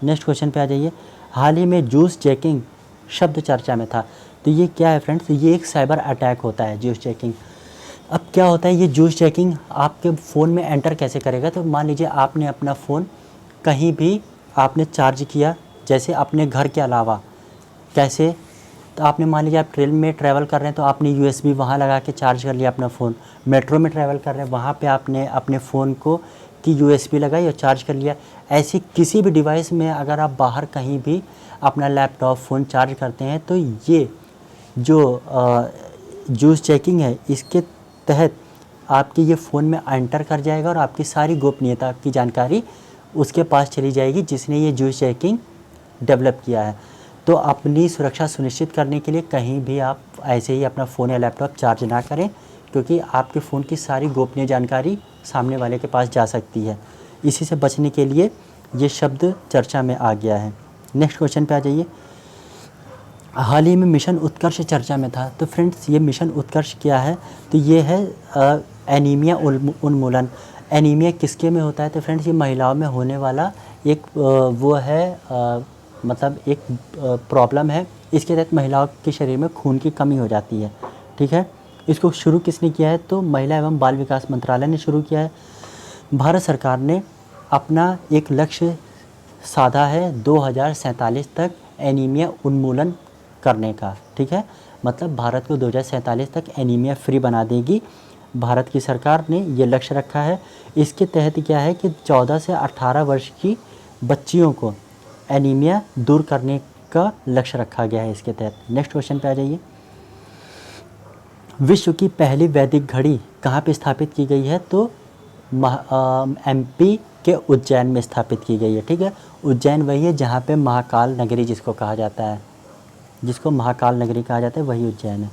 नेक्स्ट क्वेश्चन पे आ जाइए। हाल ही में जूस चेकिंग शब्द चर्चा में था। तो ये क्या है फ्रेंड्स? ये एक साइबर अटैक होता है, जूस चेकिंग। अब क्या होता है ये जूस चेकिंग? आपके फ़ोन में एंटर कैसे करेगा? तो मान लीजिए आपने अपना फ़ोन कहीं भी आपने चार्ज किया, जैसे अपने घर के अलावा। कैसे? तो आपने मान लीजिए आप ट्रेन में ट्रैवल कर रहे हैं तो आपने यूएसबी वहाँ लगा के चार्ज कर लिया अपना फ़ोन। मेट्रो में ट्रैवल कर रहे हैं, वहाँ पे आपने अपने फ़ोन को की यूएसबी लगाई और चार्ज कर लिया। ऐसी किसी भी डिवाइस में अगर आप बाहर कहीं भी अपना लैपटॉप फ़ोन चार्ज करते हैं तो ये जो जूस चेकिंग है इसके तहत आपके ये फ़ोन में एंटर कर जाएगा और आपकी सारी गोपनीयता की जानकारी उसके पास चली जाएगी जिसने ये जूस चेकिंग डेवलप किया है। तो अपनी सुरक्षा सुनिश्चित करने के लिए कहीं भी आप ऐसे ही अपना फ़ोन या लैपटॉप चार्ज ना करें, क्योंकि आपके फ़ोन की सारी गोपनीय जानकारी सामने वाले के पास जा सकती है। इसी से बचने के लिए ये शब्द चर्चा में आ गया है। नेक्स्ट क्वेश्चन पे आ जाइए। हाल ही में मिशन उत्कर्ष चर्चा में था। तो फ्रेंड्स, ये मिशन उत्कर्ष क्या है? तो ये है एनीमिया उन्मूलन। एनीमिया किसके में होता है? तो फ्रेंड्स, ये महिलाओं में होने वाला एक वो है मतलब एक प्रॉब्लम है। इसके तहत महिलाओं के शरीर में खून की कमी हो जाती है, ठीक है। इसको शुरू किसने किया है? तो महिला एवं बाल विकास मंत्रालय ने शुरू किया है। भारत सरकार ने अपना एक लक्ष्य साधा है 2047 तक एनीमिया उन्मूलन करने का, ठीक है। मतलब भारत को 2047 तक एनीमिया फ्री बना देगी। भारत की सरकार ने ये लक्ष्य रखा है। इसके तहत क्या है कि 14 से 18 वर्ष की बच्चियों को एनीमिया दूर करने का लक्ष्य रखा गया है इसके तहत। नेक्स्ट क्वेश्चन पे आ जाइए। विश्व की पहली वैदिक घड़ी कहाँ पे स्थापित की गई है? तो एमपी के उज्जैन में स्थापित की गई है, ठीक है। उज्जैन वही है जहाँ पे महाकाल नगरी जिसको कहा जाता है, जिसको महाकाल नगरी कहा जाता है, वही उज्जैन है।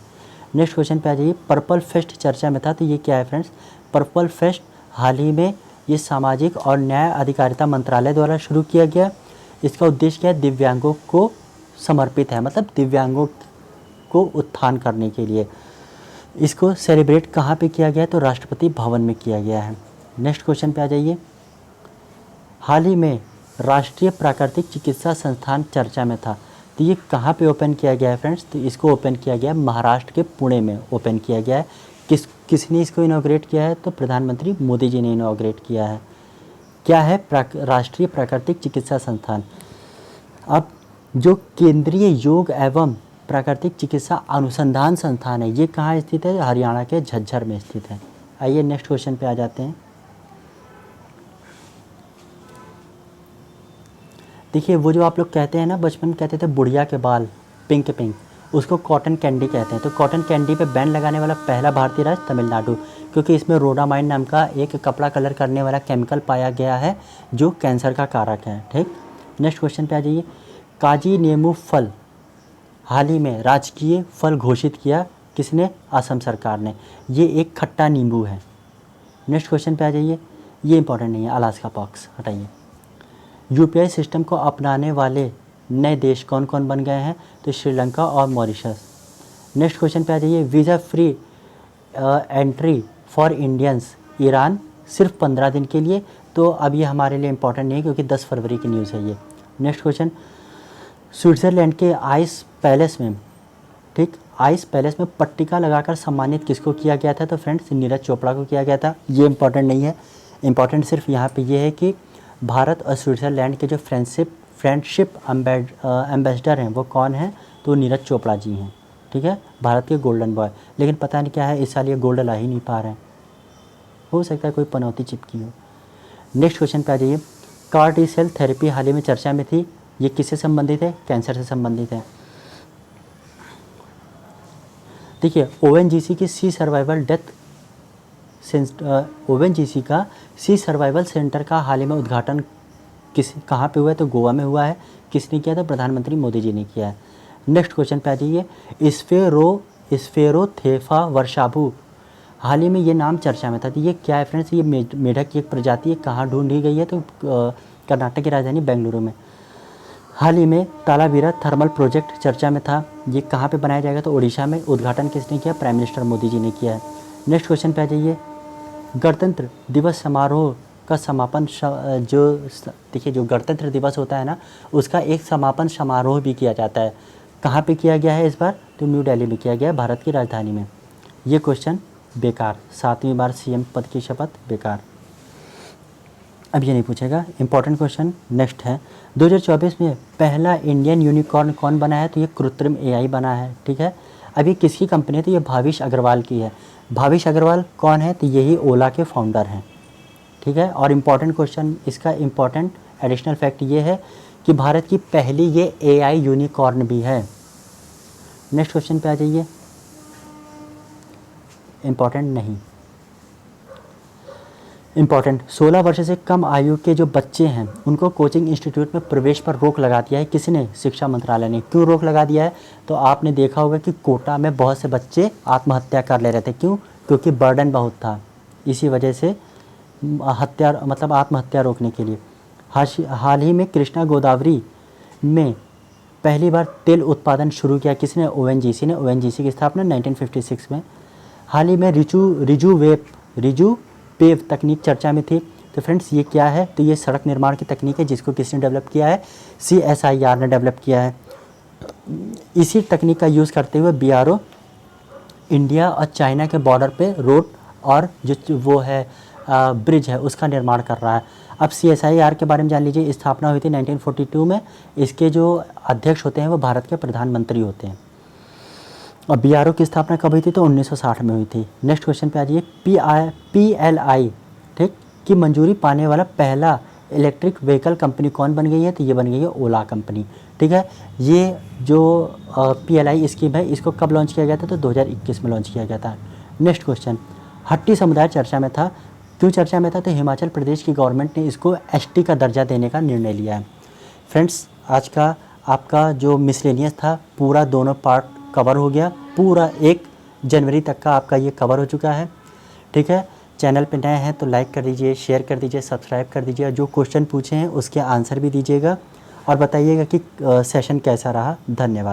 नेक्स्ट क्वेश्चन पे आ जाइए। पर्पल फेस्ट चर्चा में था। तो ये क्या है फ्रेंड्स? पर्पल फेस्ट हाल ही में ये सामाजिक और न्याय अधिकारिता मंत्रालय द्वारा शुरू किया गया। इसका उद्देश्य क्या है? दिव्यांगों को समर्पित है, मतलब दिव्यांगों को उत्थान करने के लिए। इसको सेलिब्रेट कहाँ पे किया गया है? तो राष्ट्रपति भवन में किया गया है। नेक्स्ट क्वेश्चन पे आ जाइए। हाल ही में राष्ट्रीय प्राकृतिक चिकित्सा संस्थान चर्चा में था। तो ये कहाँ पे ओपन किया गया है फ्रेंड्स? तो इसको ओपन किया गया महाराष्ट्र के पुणे में ओपन किया गया है। किसने इसको इनॉग्रेट किया है? तो प्रधानमंत्री मोदी जी ने इनॉग्रेट किया है। क्या है? राष्ट्रीय प्राकृतिक चिकित्सा संस्थान। अब जो केंद्रीय योग एवं प्राकृतिक चिकित्सा अनुसंधान संस्थान है, ये कहाँ स्थित है? हरियाणा के झज्जर में स्थित है। आइए नेक्स्ट क्वेश्चन पे आ जाते हैं। देखिए, वो जो आप लोग कहते हैं ना, बचपन में कहते थे बुढ़िया के बाल पिंक पिंक, उसको कॉटन कैंडी कहते हैं। तो कॉटन कैंडी पे बैन लगाने वाला पहला भारतीय राज्य तमिलनाडु, क्योंकि इसमें रोडामाइन नाम का एक कपड़ा कलर करने वाला केमिकल पाया गया है जो कैंसर का कारक है, ठीक। नेक्स्ट क्वेश्चन पे आ जाइए। काजी नेमू फल हाल ही में राजकीय फल घोषित किया किसने? असम सरकार ने। ये एक खट्टा नींबू है। नेक्स्ट क्वेश्चन पे आ जाइए। ये इंपॉर्टेंट नहीं है, अलास्का पॉक्स हटाइए। यूपीआई सिस्टम को अपनाने वाले नए देश कौन कौन बन गए हैं? तो श्रीलंका और मॉरिशस। नेक्स्ट क्वेश्चन पे आ जाइए। Visa free entry for Indians Iran सिर्फ 15 दिन के लिए। तो अब ये हमारे लिए इंपॉर्टेंट नहीं है क्योंकि 10 फरवरी की न्यूज़ है ये। Next question. स्विट्ज़रलैंड के आइस पैलेस में, ठीक, आइस पैलेस में पट्टिका लगाकर सम्मानित किसको किया गया था? तो फ्रेंड्स, नीरज चोपड़ा को किया गया था। ये इंपॉर्टेंट नहीं है। इम्पॉर्टेंट सिर्फ यहाँ पे ये है कि भारत और स्विट्ज़रलैंड के जो फ्रेंडशिप एम्बेसडर हैं वो कौन हैं, तो नीरज चोपड़ा जी हैं, ठीक है, भारत के गोल्डन बॉय। लेकिन पता नहीं क्या है, इस साल ये गोल्ड ला ही नहीं पा रहे हैं, हो सकता है कोई पनौती चिपकी हो। नेक्स्ट क्वेश्चन पे आ जाइए। कार टी सेल थेरेपी हाल ही में चर्चा में थी, ये किससे संबंधित है, कैंसर से संबंधित है। देखिए ओएनजीसी की सी सर्वाइवल ओएनजीसी का सी सर्वाइवल सेंटर का हाल ही में उद्घाटन कहाँ पे हुआ है, तो गोवा में हुआ है। किसने किया था, प्रधानमंत्री मोदी जी ने किया है। नेक्स्ट क्वेश्चन पे आ जाइए। स्फेरोथेफा वर्षाभू हाल ही में ये नाम चर्चा में था, तो ये क्या है फ्रेंड्स, ये मेढक की एक प्रजाति है, कहाँ ढूंढी गई है, तो कर्नाटक की राजधानी बेंगलुरु में। हाल ही में तालावीरा थर्मल प्रोजेक्ट चर्चा में था, ये कहाँ पे बनाया जाएगा, तो उड़ीसा में। उद्घाटन किसने किया, प्राइम मिनिस्टर मोदी जी ने किया है। नेक्स्ट क्वेश्चन पे आ जाइए। गणतंत्र दिवस समारोह का समापन देखिए जो गणतंत्र दिवस होता है ना, उसका एक समापन समारोह भी किया जाता है। कहाँ पे किया गया है इस बार, तो न्यू दिल्ली में किया गया है, भारत की राजधानी में। ये क्वेश्चन बेकार, 7वीं बार सीएम पद की शपथ बेकार, अब ये नहीं पूछेगा। इंपॉर्टेंट क्वेश्चन नेक्स्ट है। 2024 में पहला इंडियन यूनिकॉर्न कौन बना है, तो ये कृत्रिम एआई बना है, ठीक है। अब ये किसकी कंपनी है, तो ये भाविश अग्रवाल की है। भाविश अग्रवाल कौन है, तो यही ओला के फाउंडर हैं, ठीक है। और इम्पॉर्टेंट क्वेश्चन, इसका इम्पॉर्टेंट एडिशनल फैक्ट ये है कि भारत की पहली ये एआई यूनिकॉर्न भी है। नेक्स्ट क्वेश्चन पे आ जाइए। इम्पॉर्टेंट नहीं, इम्पॉर्टेंट 16 वर्ष से कम आयु के जो बच्चे हैं उनको कोचिंग इंस्टीट्यूट में प्रवेश पर रोक लगा दिया है। किसने, शिक्षा मंत्रालय ने। क्यों रोक लगा दिया है, तो आपने देखा होगा कि कोटा में बहुत से बच्चे आत्महत्या कर ले रहे थे। क्यों, क्योंकि बर्डन बहुत था, इसी वजह से आत्महत्या रोकने के लिए। हाल ही में कृष्णा गोदावरी में पहली बार तेल उत्पादन शुरू किया किसने, ओएनजीसी ने। ओएनजीसी की स्थापना 1956 में। हाल ही में रिजू पेव तकनीक चर्चा में थी। तो फ्रेंड्स ये क्या है, तो ये सड़क निर्माण की तकनीक है जिसको किसने डेवलप किया है, CSIR ने डेवलप किया है। इसी तकनीक का यूज़ करते हुए BRO इंडिया और चाइना के बॉर्डर पे रोड और जो वो है ब्रिज है उसका निर्माण कर रहा है। अब CSIR के बारे में जान लीजिए। स्थापना हुई थी 1942 में। इसके जो अध्यक्ष होते हैं वो भारत के प्रधानमंत्री होते हैं। और BRO की स्थापना कब हुई थी, तो 1960 में हुई थी। नेक्स्ट क्वेश्चन पे आ जाइए। PLI ठीक की मंजूरी पाने वाला पहला इलेक्ट्रिक व्हीकल कंपनी कौन बन गई है, तो ये बन गई है ओला कंपनी, ठीक है। ये जो PLI स्कीम है इसको कब लॉन्च किया गया था, तो 2021 में लॉन्च किया गया था। Next question. हट्टी समुदाय चर्चा में था, क्यों चर्चा में था, तो हिमाचल प्रदेश की गवर्नमेंट ने इसको ST का दर्जा देने का निर्णय लिया है। फ्रेंड्स आज का आपका जो मिसलेनियस था पूरा दोनों पार्ट कवर हो गया, पूरा 1 जनवरी तक का आपका ये कवर हो चुका है, ठीक है। चैनल पे नए हैं तो लाइक कर दीजिए, शेयर कर दीजिए, सब्सक्राइब कर दीजिए। जो क्वेश्चन पूछे हैं उसके आंसर भी दीजिएगा और बताइएगा कि सेशन कैसा रहा। धन्यवाद।